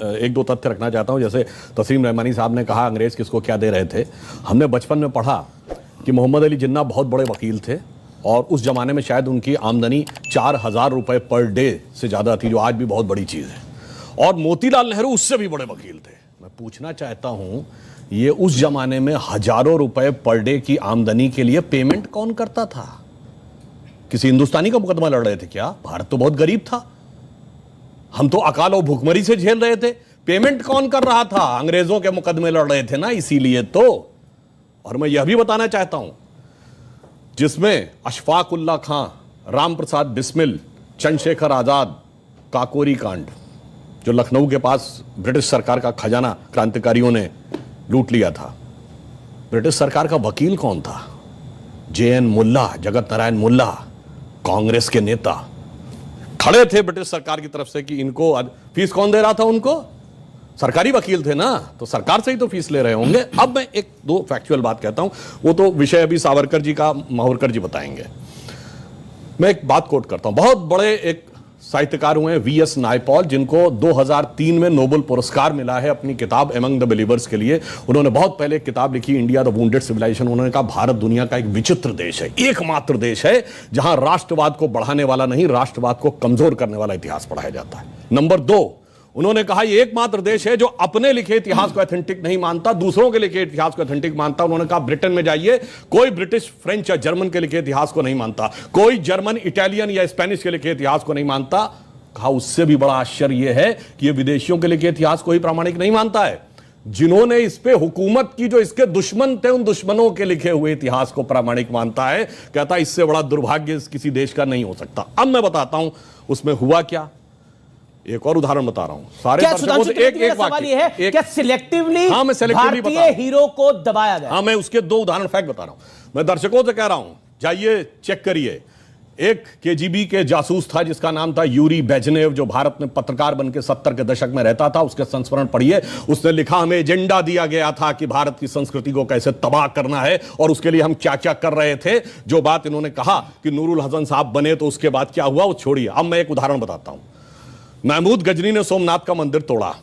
एक दो तथ्य रखना चाहता हूं। जैसे तस्लीम रहमानी साहब ने कहा अंग्रेज किसको क्या दे रहे थे। हमने बचपन में पढ़ा कि मोहम्मद अली जिन्ना बहुत बड़े वकील थे और उस जमाने में शायद उनकी आमदनी 4,000 रुपए पर डे से ज़्यादा थी, जो आज भी बहुत बड़ी चीज़ है। और मोतीलाल नेहरू उससे भी बड़े वकील थे। मैं पूछना चाहता हूं, ये उस जमाने में हजारों रुपए पर डे की आमदनी के लिए पेमेंट कौन करता था? किसी हिंदुस्तानी का मुकदमा लड़ रहे थे क्या? भारत तो बहुत गरीब था, हम तो अकाल और भूखमरी से झेल रहे थे। पेमेंट कौन कर रहा था? अंग्रेजों के मुकदमे लड़ रहे थे ना, इसीलिए तो। और मैं यह भी बताना चाहता हूं, जिसमें अशफाक उल्ला खां, राम प्रसाद बिस्मिल, चंद्रशेखर आजाद, काकोरी कांड, जो लखनऊ के पास ब्रिटिश सरकार का खजाना क्रांतिकारियों ने लूट लिया था, ब्रिटिश सरकार का वकील कौन था? JN मुल्ला, जगत नारायण मुल्ला, कांग्रेस के नेता खड़े थे ब्रिटिश सरकार की तरफ से कि इनको फीस कौन दे रहा था? उनको सरकारी वकील थे ना, तो सरकार से ही तो फीस ले रहे होंगे। अब मैं एक दो फैक्चुअल बात कहता हूं, वो तो विषय अभी सावरकर जी का माहुरकर जी बताएंगे। मैं एक बात कोट करता हूं, बहुत बड़े एक साहित्यकार हुए VS नायपॉल, जिनको 2003 में नोबेल पुरस्कार मिला है अपनी किताब एमंग द बिलीवर्स के लिए। उन्होंने बहुत पहले एक किताब लिखी, इंडिया द वुंडेड सिविलाइजेशन। उन्होंने कहा भारत दुनिया का एक विचित्र देश है, एकमात्र देश है जहां राष्ट्रवाद को बढ़ाने वाला नहीं, राष्ट्रवाद को कमजोर करने वाला इतिहास पढ़ाया जाता है। नंबर 2, उन्होंने कहा ये एकमात्र देश है जो अपने लिखे इतिहास को ऑथेंटिक नहीं मानता, दूसरों के लिखे इतिहास को ऑथेंटिक मानता। उन्होंने कहा ब्रिटेन में जाइए, कोई ब्रिटिश, फ्रेंच या जर्मन के लिखे इतिहास को नहीं मानता, कोई जर्मन, इटालियन या स्पेनिश के लिखे इतिहास को नहीं मानता। कहा उससे भी बड़ा आश्चर्य यह है कि ये विदेशियों के लिखे इतिहास को ही प्रामाणिक नहीं मानता है, जिन्होंने इस पे हुकूमत की, जो इसके दुश्मन थे, उन दुश्मनों के लिखे हुए इतिहास को प्रामाणिक मानता है। कहता इससे बड़ा दुर्भाग्य किसी देश का नहीं हो सकता। अब मैं बताता हूं उसमें हुआ क्या। एक और उदाहरण बता रहा हूं। सारे एक सवाल ये है, क्या सिलेक्टिवली भारतीय हीरो को दबाया गया? हाँ, मैं उसके 2 उदाहरण फैक्ट बता रहा हूं। मैं दर्शकों से कह रहा हूं, जाइए चेक करिए। एक KGB के जासूस था जिसका नाम था यूरी बेजनेव, जो भारत में पत्रकार बनकर 70 के दशक में रहता था। उसके संस्मरण पढ़िए। उसने लिखा, हमें एजेंडा दिया गया था कि भारत की संस्कृति को कैसे तबाह करना है और उसके लिए हम क्या क्या कर रहे थे। जो बात इन्होंने कहा कि नूरुल हसन साहब बने तो उसके बाद क्या हुआ वो छोड़िए। अब मैं एक उदाहरण बताता हूं। महमूद गजनी ने सोमनाथ का मंदिर तोड़ा।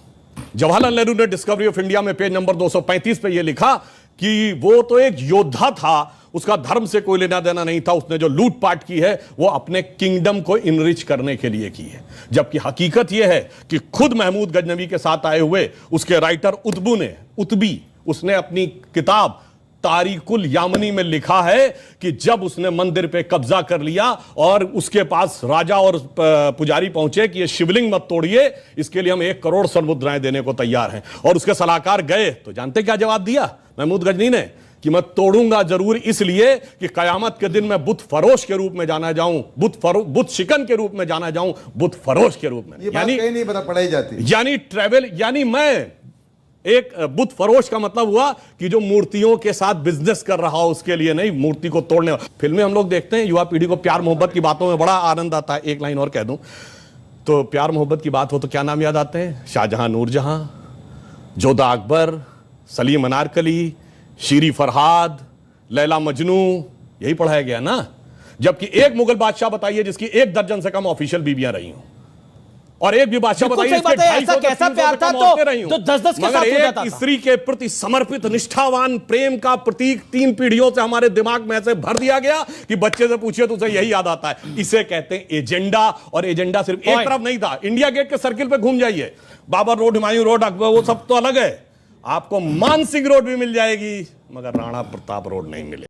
जवाहरलाल नेहरू ने डिस्कवरी ऑफ इंडिया में पेज नंबर 235 पे यह लिखा कि वो तो एक योद्धा था, उसका धर्म से कोई लेना देना नहीं था, उसने जो लूटपाट की है वो अपने किंगडम को इनरिच करने के लिए की है। जबकि हकीकत यह है कि खुद महमूद गजनवी के साथ आए हुए उसके राइटर उतबी उसने अपनी किताब तारिकुल यामनी में लिखा है कि जब उसने मंदिर पे कब्जा कर लिया और उसके पास राजा और पुजारी पहुंचे कि ये शिवलिंग मत तोड़िए, इसके लिए हम 1 करोड़ स्वर्ण मुद्राएं देने को तैयार हैं, और उसके सलाहकार गए तो जानते क्या जवाब दिया महमूद गजनी ने? कि मैं तोड़ूंगा जरूर, इसलिए कि कयामत के दिन मैं बुत फरोश के रूप में जाना जाऊं, बुत शिकन के रूप में जाना जाऊं, बुत फरोश के रूप में। यानी नहीं पता पढ़ाई जाती, यानी ट्रेवल, यानी मैं एक बुत फरोश का मतलब हुआ कि जो मूर्तियों के साथ बिजनेस कर रहा हो, उसके लिए नहीं, मूर्ति को तोड़ने। फिल्में हम लोग देखते हैं, युवा पीढ़ी को प्यार मोहब्बत की बातों में बड़ा आनंद आता है। एक लाइन और कह दूं तो, प्यार मोहब्बत की बात हो तो क्या नाम याद आते हैं? शाहजहां, नूरजहां, जोधा अकबर, सलीम अनारकली, शीरी फरहाद, लैला मजनू, यही पढ़ाया गया ना। जबकि एक मुगल बादशाह बताइए जिसकी 1 दर्जन से कम ऑफिशियल बीवियां रही हों, और एक भी बादशाह बताइए ऐसा कैसा प्यार था तो 10-10 के साथ हो जाता था। स्त्री के प्रति समर्पित निष्ठावान प्रेम का प्रतीक 3 पीढ़ियों से हमारे दिमाग में ऐसे भर दिया गया कि बच्चे से पूछिए तो उसे यही याद आता है। इसे कहते हैं एजेंडा। और एजेंडा सिर्फ एक तरफ नहीं था। इंडिया गेट के सर्किल पे घूम जाइए, बाबर रोड, हुमायूं रोड, अकबर, वो सब तो अलग है। आपको मानसिंह रोड भी मिल जाएगी, मगर राणा प्रताप रोड नहीं मिलेगी।